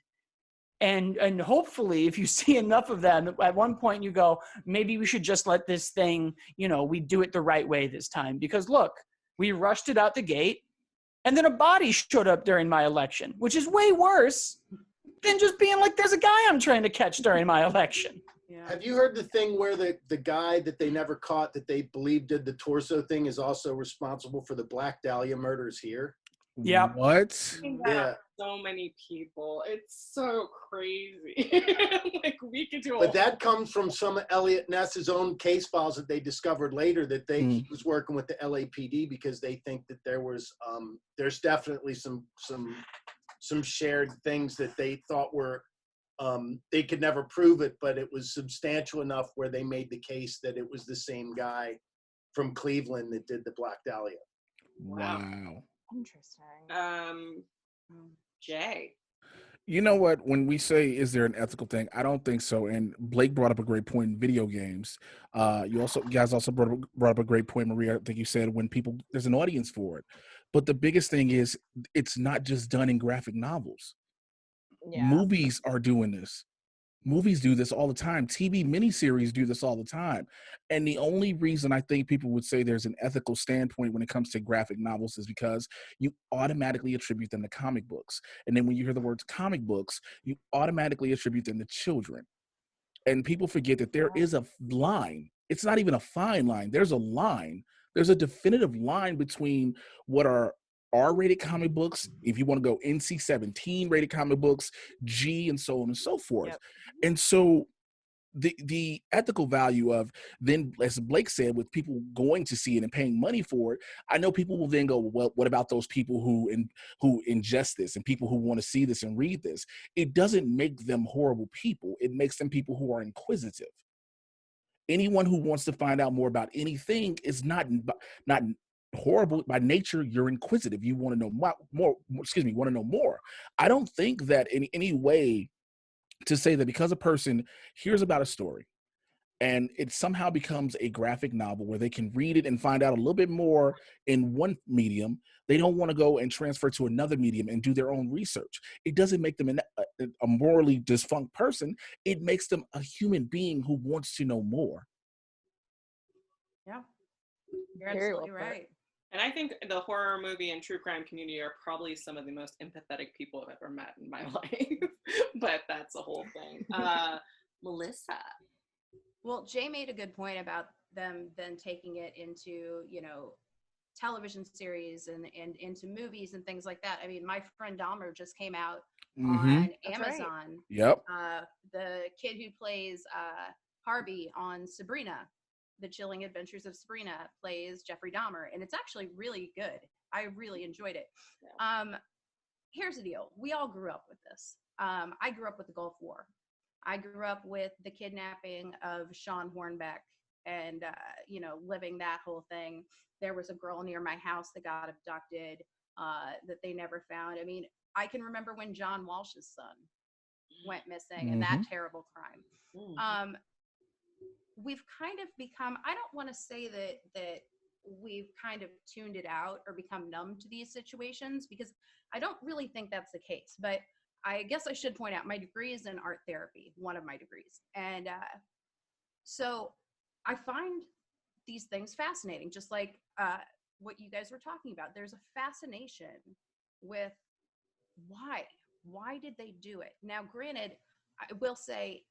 And hopefully, if you see enough of them, at one point you go, maybe we should just let this thing, we do it the right way this time. Because look, we rushed it out the gate, and then a body showed up during my election, which is way worse than just being like, there's a guy I'm trying to catch during my election. Yeah. Have you heard the thing where the guy that they never caught that they believe did the torso thing is also responsible for the Black Dahlia murders here? Yeah. What? Yeah. So many people. It's so crazy. Like we could do. But that comes from some of Elliot Ness's own case files that they discovered later that he was working with the LAPD because they think that there's definitely some shared things that they thought were they could never prove it, but it was substantial enough where they made the case that it was the same guy from Cleveland that did the Black Dahlia. Wow. Interesting. Jay. You know what? When we say, is there an ethical thing? I don't think so. And Blake brought up a great point in video games. You guys also brought up a great point, Maria. I think you said there's an audience for it. But the biggest thing is it's not just done in graphic novels. Yeah. Movies are doing this. Movies do this all the time. TV miniseries do this all the time. And the only reason I think people would say there's an ethical standpoint when it comes to graphic novels is because you automatically attribute them to comic books. And then when you hear the words comic books, you automatically attribute them to children. And people forget that there is a line. It's not even a fine line. There's a line. There's a definitive line between what are R-rated comic books, if you want to go NC-17 rated comic books, G, and so on and so forth. Yep. And so the ethical value of then, as Blake said, with people going to see it and paying money for it, I know people will then go, well, what about those people who ingest this and people who want to see this and read this? It doesn't make them horrible people. It makes them people who are inquisitive. Anyone who wants to find out more about anything is not horrible by nature. You're inquisitive. You want to know want to know more. I don't think that in any way to say that because a person hears about a story and it somehow becomes a graphic novel where they can read it and find out a little bit more in one medium, they don't want to go and transfer to another medium and do their own research. It doesn't make them a morally dysfunct person. It makes them a human being who wants to know more. Yeah, you're Very absolutely well put. right. And I think the horror movie and true crime community are probably some of the most empathetic people I've ever met in my life. But that's a whole thing. Melissa. Well, Jay made a good point about them then taking it into, television series and into movies and things like that. I mean, My Friend Dahmer just came out on That's Amazon. right. Yep. The kid who plays Harvey on Sabrina, The Chilling Adventures of Sabrina, plays Jeffrey Dahmer, and it's actually really good. I really enjoyed it. Yeah. Here's the deal. We all grew up with this. I grew up with the Gulf War. I grew up with the kidnapping of Sean Hornbeck and, living that whole thing. There was a girl near my house that got abducted that they never found. I mean, I can remember when John Walsh's son went missing and that terrible crime. We've kind of become, I don't want to say that we've kind of tuned it out or become numb to these situations, because I don't really think that's the case. But I guess I should point out my degree is in art therapy, one of my degrees. And so I find these things fascinating, just like what you guys were talking about. There's a fascination with why did they do it? Now, granted, I will say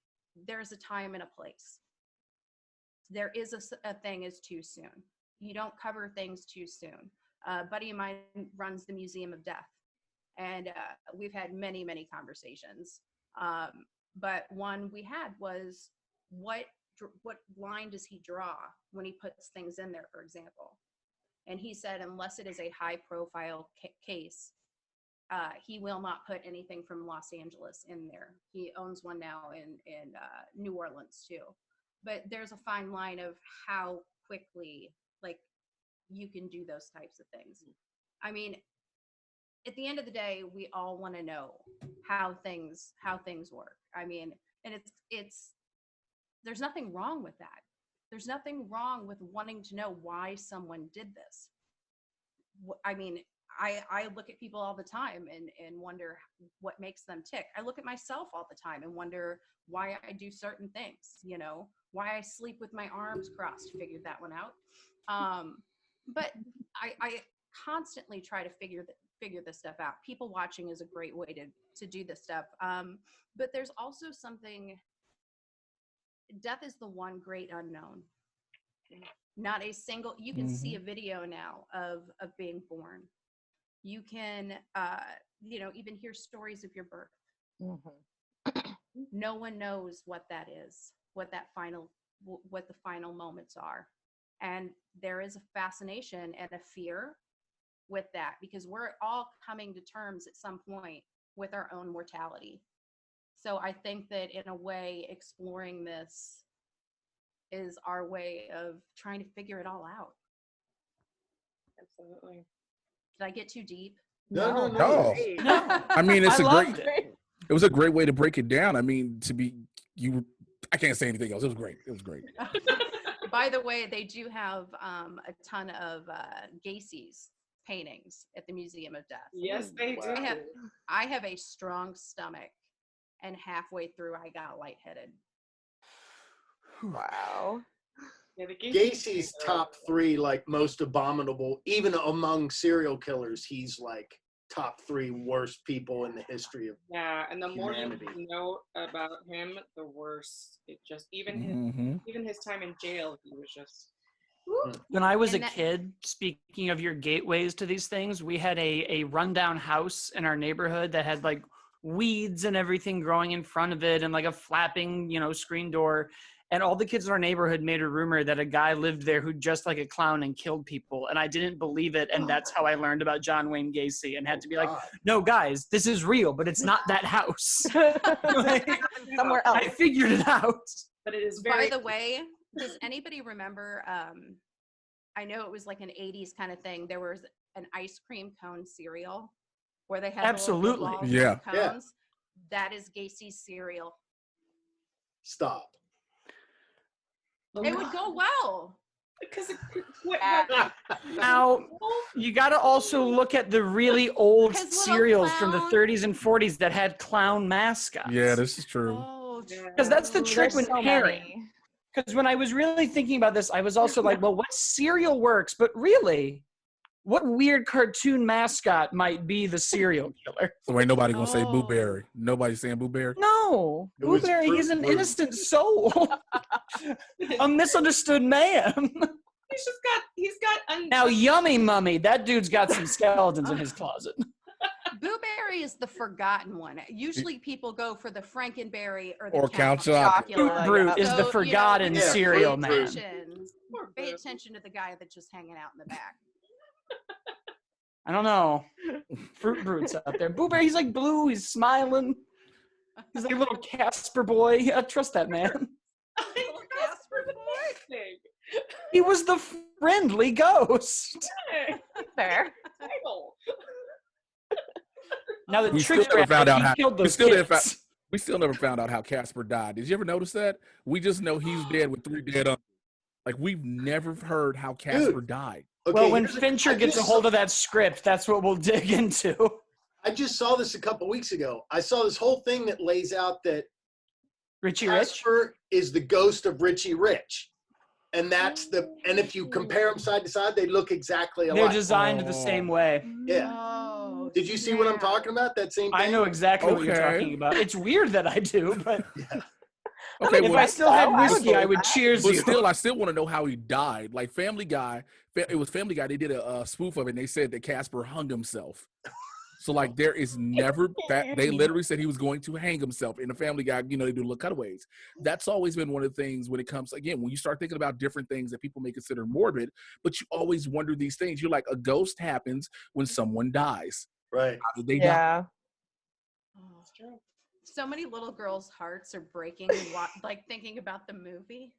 there's a time and a place. There is a thing is too soon. You don't cover things too soon. A buddy of mine runs the Museum of Death, and we've had many, many conversations. But one we had was, what line does he draw when he puts things in there, for example? And he said, unless it is a high-profile case, he will not put anything from Los Angeles in there. He owns one now in New Orleans, too. But there's a fine line of how quickly, you can do those types of things. I mean, at the end of the day, we all want to know how things work. I mean, and it's there's nothing wrong with that. There's nothing wrong with wanting to know why someone did this. I mean, I look at people all the time and wonder what makes them tick. I look at myself all the time and wonder why I do certain things, you know, why I sleep with my arms crossed. Figured that one out. But I constantly try to figure this stuff out. People watching is a great way to do this stuff. But there's also something, death is the one great unknown. Not a single, you can see a video now of being born. You can, you know, even hear stories of your birth. No one knows what that is, what the final moments are. And there is a fascination and a fear with that, because we're all coming to terms at some point with our own mortality. So I think that in a way, exploring this is our way of trying to figure it all out. Absolutely. Did I get too deep? No. I mean, it's I a loved great. It was a great way to break it down. I mean, I can't say anything else. It was great. It was great. By the way, they do have a ton of Gacy's paintings at the Museum of Death. Yes, they do. I have a strong stomach, and halfway through I got lightheaded. Wow. Yeah, Gacy's top 3, like, most abominable, even among serial killers, he's like top 3 worst people in the history of and the more humanity. you know about him, the worse it just, even his time in jail, he was just. When I was a kid, speaking of your gateways to these things, we had a rundown house in our neighborhood that had like weeds and everything growing in front of it and like a flapping, you know, screen door. And all the kids in our neighborhood made a rumor that a guy lived there who dressed like a clown and killed people. And I didn't believe it. And that's how I learned about John Wayne Gacy and had to be like, no, guys, this is real, but it's not that house. Like, Somewhere else. I figured it out. But it is very. By the way, does anybody remember, I know it was like an 80s kind of thing, there was an ice cream cone cereal where they had Absolutely. the little Yeah. cones. That is Gacy's cereal. Stop. It would go well. Because Now, you got to also look at the really old His little cereals from the clown. 30s and 40s that had clown mascots. Yeah, this is true. Oh, Because that's the trick There's when so pairing. many. Because when I was really thinking about this, I was also like, well, what cereal works? But really, what weird cartoon mascot might be the serial killer? So ain't nobody gonna say Boo Oh. Berry. Nobody's saying Boo Berry. No, It was Blueberry, he's an Fruit Room. innocent soul. A misunderstood man. he's got Now, Yummy Mummy, that dude's got some skeletons in his closet. Boo Berry is the forgotten one. Usually people go for the Frankenberry or the Or Count Chocula. Fruit Brute is the forgotten Yeah, cereal Fruit man. Brute. Pay attention to the guy that's just hanging out in the back. I don't know. Fruit Brute's out there. Boo Berry, he's like blue. He's smiling. He's like a little Casper boy. I trust that man. He was the friendly ghost. Fair. Now the We trick still never found out how. killed We those still, didn't kids. we still never found out how Casper died. Did you ever notice that? We just know he's dead with 3 dead uncles. Like, we've never heard how Casper died. Okay, Well, when here's Fincher I gets a just hold of that script, that's what we'll dig into. I just saw this a couple weeks ago. I saw this whole thing that lays out that Richie Rich? Casper is the ghost of Richie Rich. And and if you compare them side to side, they look exactly alike. They're designed the same way. Yeah. Oh, Did you see what I'm snap. talking about? That same thing? I know exactly what you're Okay. talking about. It's weird that I do, but Okay, if well, I still had I would whiskey, I believe would that. cheers but you. still, I still want to know how he died. Like Family Guy, it was Family Guy. They did a spoof of it, and they said that Casper hung himself. So like, there is never. They literally said he was going to hang himself. In the Family Guy, you know, they do little cutaways. That's always been one of the things when it comes, again, when you start thinking about different things that people may consider morbid, but you always wonder these things. You're like, a ghost happens when someone dies. Right. How did they die? Yeah. Oh, so many little girls' hearts are breaking, like thinking about the movie.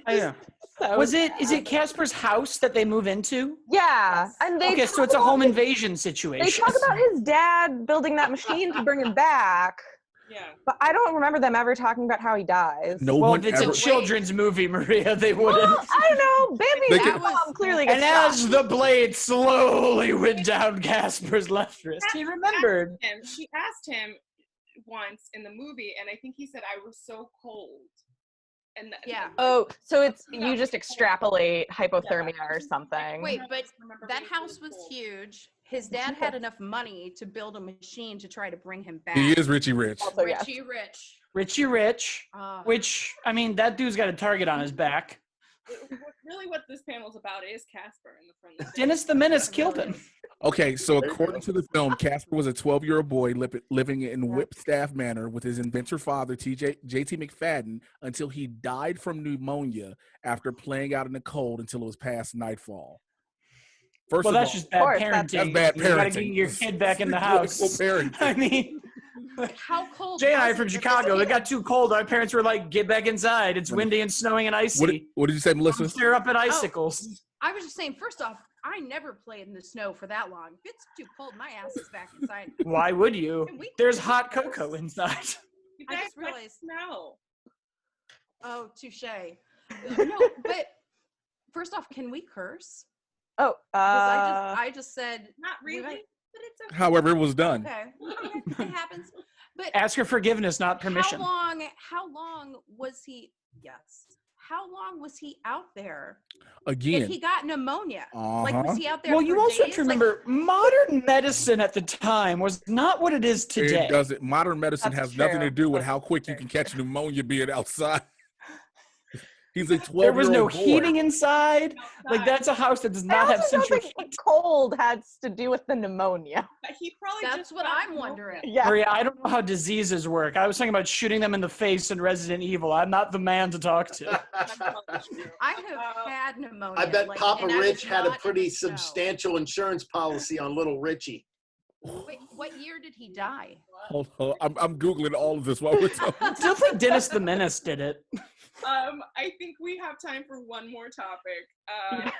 Yeah. So Is it sad. Casper's house that they move into? Yeah. And they Okay, so it's a home invasion situation. They talk about his dad building that machine to bring him back. Yeah. But I don't remember them ever talking about how he dies. No Well, one if it's ever. a children's movie, Maria, they wouldn't. Well, I don't know. They Bambi's could- mom clearly gets And shot. as the blade slowly went down Casper's left wrist, he remembered. She asked him once in the movie, and I think he said, "I was so cold." And Yeah. Oh, so it's you just extrapolate hypothermia or something. Wait, but remember that being house really was cold. huge. His dad had enough money to build a machine to try to bring him back. He is Richie Rich. Also, yes. Richie Rich. Richie Rich, which, I mean, that dude's got a target on his back. Really what this panel's about is Casper in the front. Dennis the Menace killed him. Okay, so according to the film, Casper was a 12-year-old boy living in Whipstaff Manor with his inventor father, J.T. McFadden, until he died from pneumonia after playing out in the cold until it was past nightfall. Well, that's just bad parenting. That's bad You gotta parenting. get your kid back in the Neglectful house. parenting. I mean, How cold? Jay and I was are from it that Chicago. this It got kid- too cold. Our parents were like, "Get back inside. It's windy and snowing and icy. What did you say, Melissa? Stir up at icicles." I was just saying. First off, I never played in the snow for that long. If it's too cold, my ass is back inside. Why would you? And we- There's hot cocoa inside. You I guys just like realized- snow. Oh, touche. No, but first off, can we curse? Oh, 'Cause I just said Not we really, might- but it's okay. However, it was done. okay. It happens. But Ask for forgiveness, not permission. How long was he? Yes. How long was he out there? Again. If he got pneumonia, like was he out there? Well, for you also have days? to Like, remember, modern medicine at the time was not what it is today. It doesn't. Modern medicine That's has nothing true. to do with That's how quick you true. can catch pneumonia being outside. He's a 12-year-old There was no boy. heating inside. Like, that's a house that does I not have also don't central think heat. cold has to do with the pneumonia. But he probably that's just what got I'm pneumonia. wondering. Yeah. Maria, I don't know how diseases work. I was talking about shooting them in the face in Resident Evil. I'm not the man to talk to. That's probably true. I have had pneumonia. I bet like, Papa and I was Rich had a not in pretty the snow. substantial insurance policy on little Richie. Wait, what year did he die? Hold on. I'm Googling all of this while we're talking. I still think Dennis the Menace did it. I think we have time for one more topic. And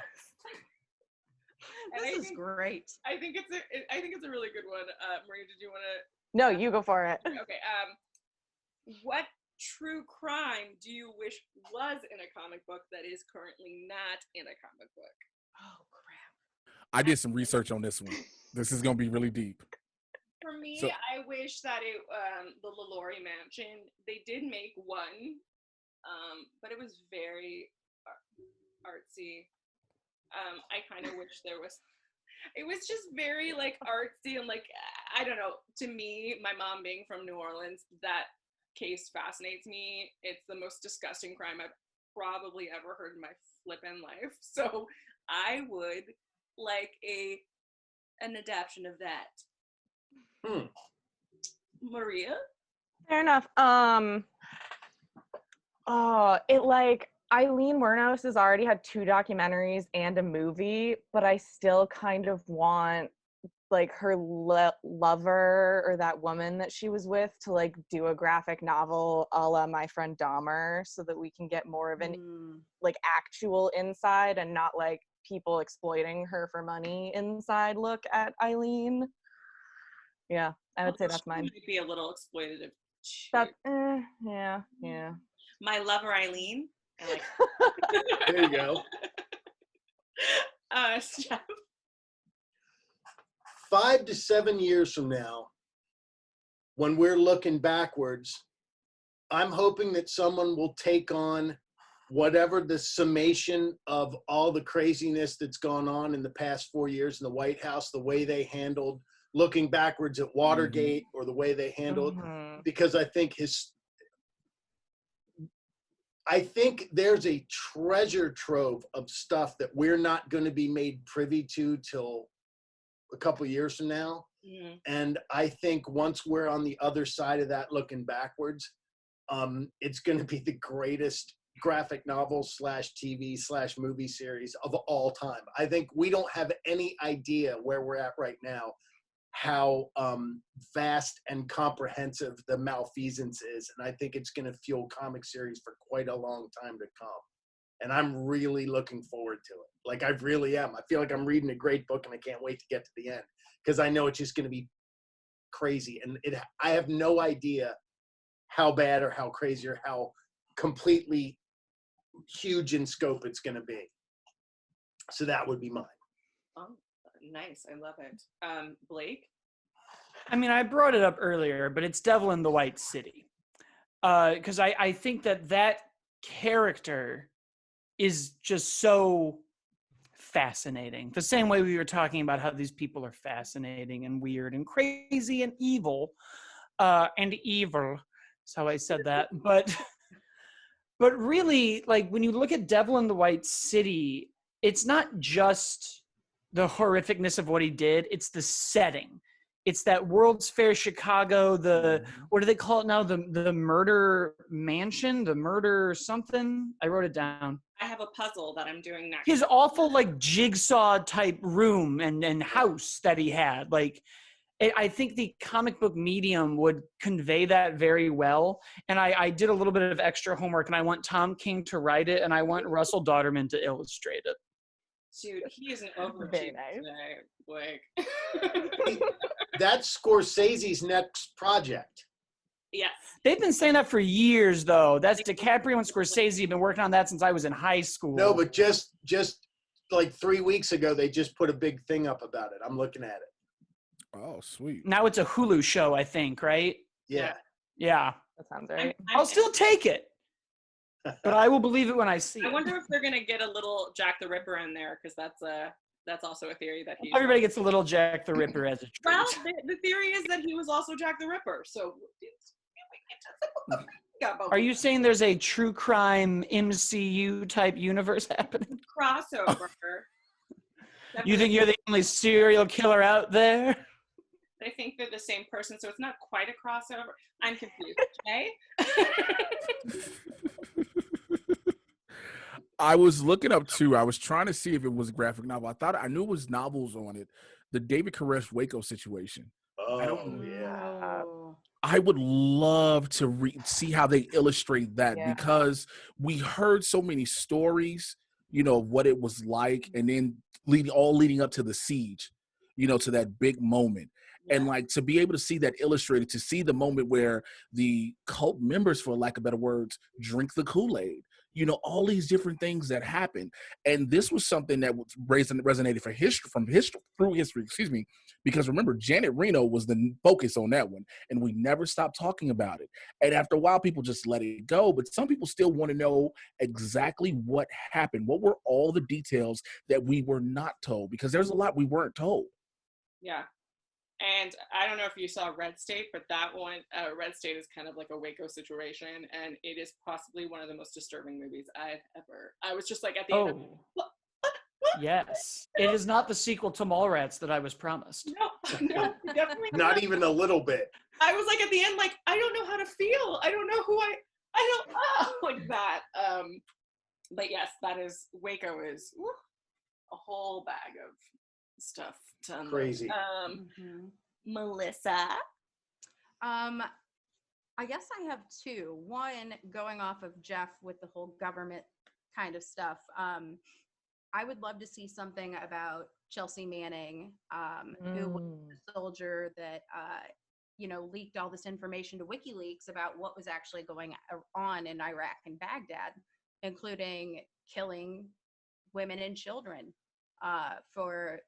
This is great. I think it's a really good one. Maria, did you want to? No, you go for it. Okay. What true crime do you wish was in a comic book that is currently not in a comic book? Oh crap! I did some research on this one. This is going to be really deep. For me, So- I wish that the LaLaurie Mansion, they did make one, but it was very artsy. I kind of wish there was. It was just very like artsy and like I don't know. To me, my mom being from New Orleans, that case fascinates me. It's the most disgusting crime I've probably ever heard in my flippin' life. So I would like an adaptation of that. Maria? Fair enough. It like Eileen Wuornos has already had 2 documentaries and a movie, but I still kind of want like her lover or that woman that she was with to like do a graphic novel a la My Friend Dahmer, so that we can get more of an like actual inside and not like people exploiting her for money inside look at Eileen. Yeah, I would say that's mine. Might be a little exploitative. That yeah. My lover Eileen. I like There you go. Steph. 5 to 7 years from now, when we're looking backwards, I'm hoping that someone will take on whatever the summation of all the craziness that's gone on in the past 4 years in the White House, the way they handled looking backwards at Watergate, or the way they handled, because I think there's a treasure trove of stuff that we're not going to be made privy to till a couple years from now. And I think once we're on the other side of that looking backwards, it's going to be the greatest graphic novel / TV / movie series of all time. I think we don't have any idea where we're at right now, how vast and comprehensive the malfeasance is. And I think it's going to fuel comic series for quite a long time to come. And I'm really looking forward to it. Like, I really am. I feel like I'm reading a great book and I can't wait to get to the end, because I know it's just going to be crazy. And I have no idea how bad or how crazy or how completely huge in scope it's going to be. So that would be mine. Oh, nice. I love it. Blake? I mean, I brought it up earlier, but it's Devil in the White City. Because I think that character is just so fascinating. The same way we were talking about how these people are fascinating and weird and crazy and evil. That's how I said that. But really, like, when you look at Devil in the White City, it's not just the horrificness of what he did, it's the setting. It's that World's Fair Chicago, what do they call it now? The murder mansion, the murder something. I wrote it down. I have a puzzle that I'm doing next. His awful, like, jigsaw type room and house that he had. Like, I think the comic book medium would convey that very well. And I did a little bit of extra homework, and I want Tom King to write it, and I want Russell Dauterman to illustrate it. Dude, he is an overachiever today, Blake. That's Scorsese's next project. Yes. They've been saying that for years, though. That's DiCaprio and Scorsese have been working on that since I was in high school. No, but just like 3 weeks ago, they just put a big thing up about it. I'm looking at it. Oh, sweet. Now it's a Hulu show, I think, right? Yeah. Yeah. That sounds right. I'll still take it. But I will believe it when I see it. I wonder if they're gonna get a little Jack the Ripper in there, because that's also a theory that everybody gets a little Jack the Ripper as a treat. Well, the theory is that he was also Jack the Ripper. So, are you saying there's a true crime MCU type universe happening? Crossover. You think you're the only serial killer out there? They think they're the same person, so it's not quite a crossover. I'm confused. Okay. I was looking up too. I was trying to see if it was a graphic novel. I knew it was novels on it. The David Koresh Waco situation. Oh, yeah. I would love to see how they illustrate that, because we heard so many stories, of what it was like, and then leading up to the siege, to that big moment. Yeah. And like, to be able to see that illustrated, to see the moment where the cult members, for lack of better words, drink the Kool-Aid, all these different things that happen. And this was something that resonated through history, because remember, Janet Reno was the focus on that one, and we never stopped talking about it. And after a while, people just let it go, but some people still want to know exactly what happened. What were all the details that we were not told? Because there's a lot we weren't told. Yeah. And I don't know if you saw Red State, but that one, Red State is kind of like a Waco situation, and it is possibly one of the most disturbing movies I was just like at the end. What? Yes. It is not the sequel to Mallrats that I was promised. No, definitely not even a little bit. I was like at the end, like, I don't know how to feel. I don't know who I don't like that. But yes, that is, Waco is a whole bag of stuff. Crazy. Melissa? I guess I have two. One, going off of Jeff with the whole government kind of stuff. I would love to see something about Chelsea Manning, who was the soldier that, leaked all this information to WikiLeaks about what was actually going on in Iraq and Baghdad, including killing women and children for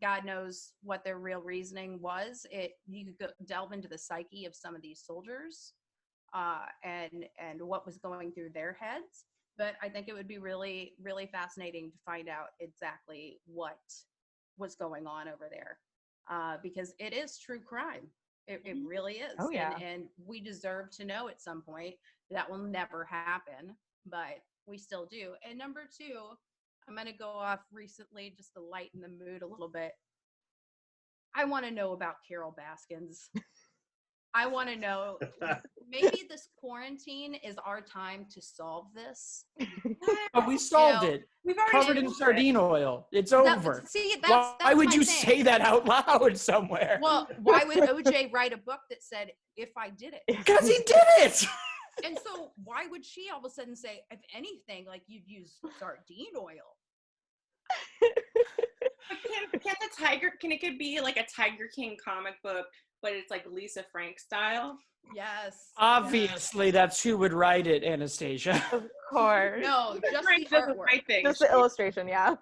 God knows what their real reasoning was. You could delve into the psyche of some of these soldiers and what was going through their heads. But I think it would be really, really fascinating to find out exactly what was going on over there, because it is true crime. It really is. Oh, yeah. And we deserve to know at some point. That will never happen, but we still do. And number two, I'm going to go off recently just to lighten the mood a little bit. I want to know about Carol Baskins. I want to know, maybe this quarantine is our time to solve this. But we solved it. We've already covered in sardine oil. It's over. That's why would you thing. say that out loud somewhere? Well, why would OJ write a book that said, if I did it? Because he did it. And so why would she all of a sudden say, if anything, like, you'd use sardine oil? Can the Tiger? Can it could be like a Tiger King comic book, but it's like Lisa Frank style? Yes. Obviously, that's who would write it, Anastasia. Of course. No, just Frank the doesn't artwork. write things. Just the illustration, yeah.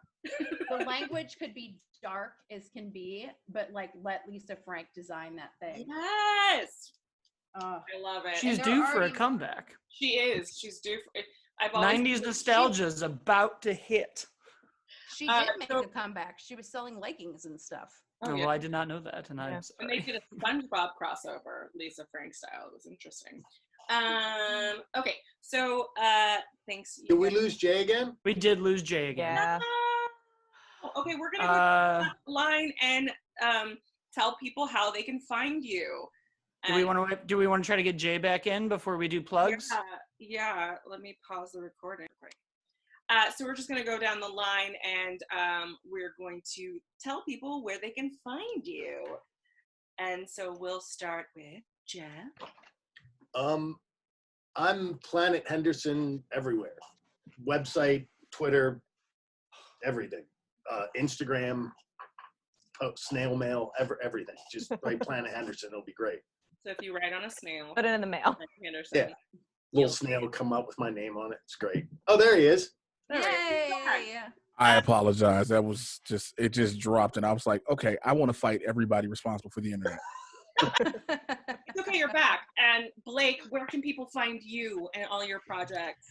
The language could be dark as can be, but like let Lisa Frank design that thing. Yes. I love it. She's they're due for a already- comeback. She is. She's due for it. I've always 90s nostalgia is about to hit. She did make so- a comeback. She was selling leggings and stuff. Oh, yeah. well, I did not know that, and I'm And sorry. they did a SpongeBob crossover, Lisa Frank style. It was interesting. Okay, so thanks. Did we lose Jay again? We did lose Jay again. Yeah. Okay, we're gonna go line and tell people how they can find you. Do we want to try to get Jay back in before we do plugs? Yeah. Let me pause the recording. Right. So we're just gonna go down the line and we're going to tell people where they can find you. And so we'll start with Jeff. I'm Planet Henderson everywhere. Website, Twitter, everything. Instagram, snail mail, everything. Just write Planet Henderson. It'll be great. So if you write on a snail, Put it in the mail. Henderson. Yeah. Little snail will come up with my name on it. It's great. Oh, there he is. All right. Yay! I apologize. That was it just dropped, and I was like, okay, I want to fight everybody responsible for the internet. It's okay, you're back. And Blake, where can people find you and all your projects?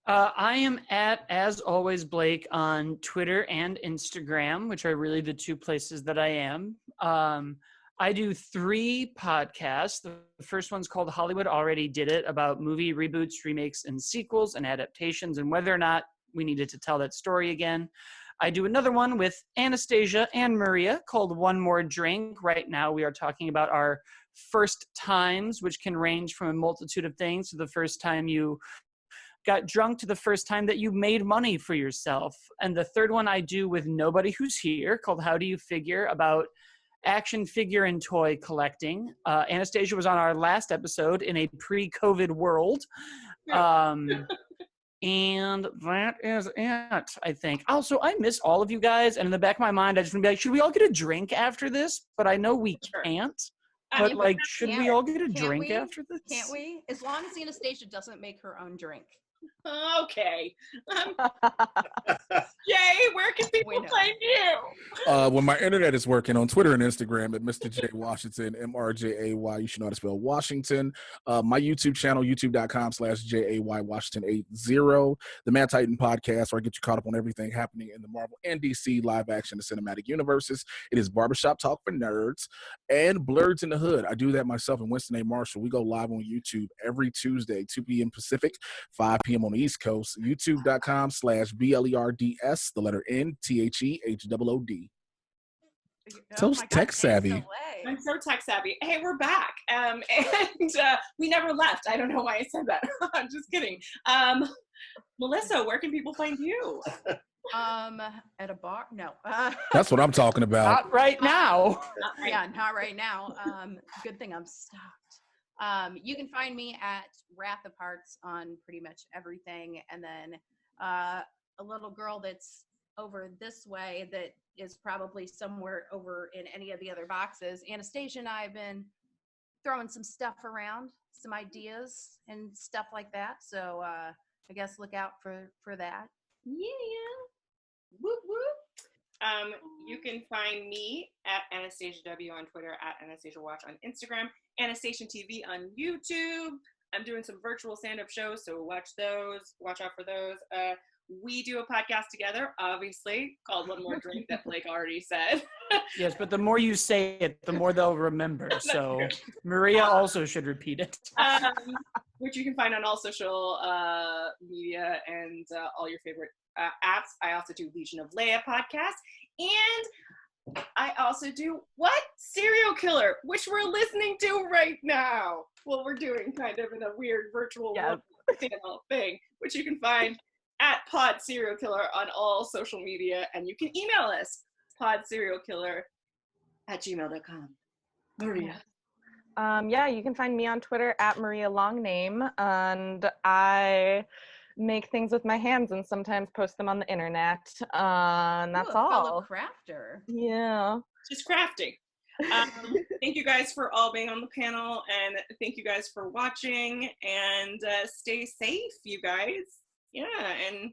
I am at, as always, Blake on Twitter and Instagram, which are really the two places that I am. I do 3 podcasts. The first one's called Hollywood Already Did It, about movie reboots, remakes, and sequels and adaptations and whether or not we needed to tell that story again. I do another one with Anastasia and Maria called One More Drink. Right now we are talking about our first times, which can range from a multitude of things to the first time you got drunk to the first time that you made money for yourself. And the third one I do with nobody who's here called How Do You Figure, about action figure and toy collecting. Anastasia was on our last episode in a pre-COVID world. And that is it, I think. Also, I miss all of you guys. And in the back of my mind, I just want to be like, should we all get a drink after this? But I know we can't. But like, should we all get a drink after this? Can't we? As long as Anastasia doesn't make her own drink. Okay. Jay, where can people find you? When my internet is working, on Twitter and Instagram at Mr. J Washington, MRJAY. You should know how to spell Washington. My YouTube channel, youtube.com/JAY Washington 80. The Mad Titan podcast, where I get you caught up on everything happening in the Marvel and DC live action and cinematic universes. It is Barbershop Talk for Nerds and Blurds in the Hood. I do that myself and Winston A. Marshall. We go live on YouTube every Tuesday, 2 p.m. Pacific, 5 p.m. on the East Coast. youtube.com/BLERDS, the letter NTHEHOOD. So tech savvy. I'm so tech savvy. Hey, we're back. And we never left. I don't know why I said that. I'm just kidding. Melissa, where can people find you? At a bar? No. That's what I'm talking about. Not right now. Yeah, not right now. Good thing I'm stopped. You can find me at Wrath of Hearts on pretty much everything. And then a little girl that's over this way that is probably somewhere over in any of the other boxes. Anastasia and I have been throwing some stuff around, some ideas and stuff like that. So I guess look out for that. Yeah. Whoop, whoop. You can find me at Anastasia W on Twitter, at Anastasia Watch on Instagram, Anastationtv on YouTube. I'm doing some virtual stand-up shows, so watch those. Watch out for those. We do a podcast together, obviously, called One More Drink that Blake already said. Yes, but the more you say it, the more they'll remember. So Maria also should repeat it. Which you can find on all social media and all your favorite apps. I also do Legion of Leia podcast. And I also do Serial Killer, which we're listening to right now. Well, we're doing kind of in a weird virtual channel thing, which you can find at Pod Serial Killer on all social media. And you can email us, podserialkiller@gmail.com. Maria. Yeah, you can find me on Twitter at Maria Longname, and I make things with my hands and sometimes post them on the internet. And that's Ooh, a fellow all. crafter. Yeah. Just crafting. Thank you guys for all being on the panel, and thank you guys for watching, and stay safe, you guys. Yeah, and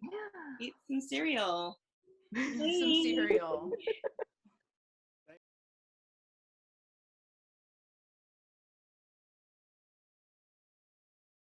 eat some cereal. Some cereal.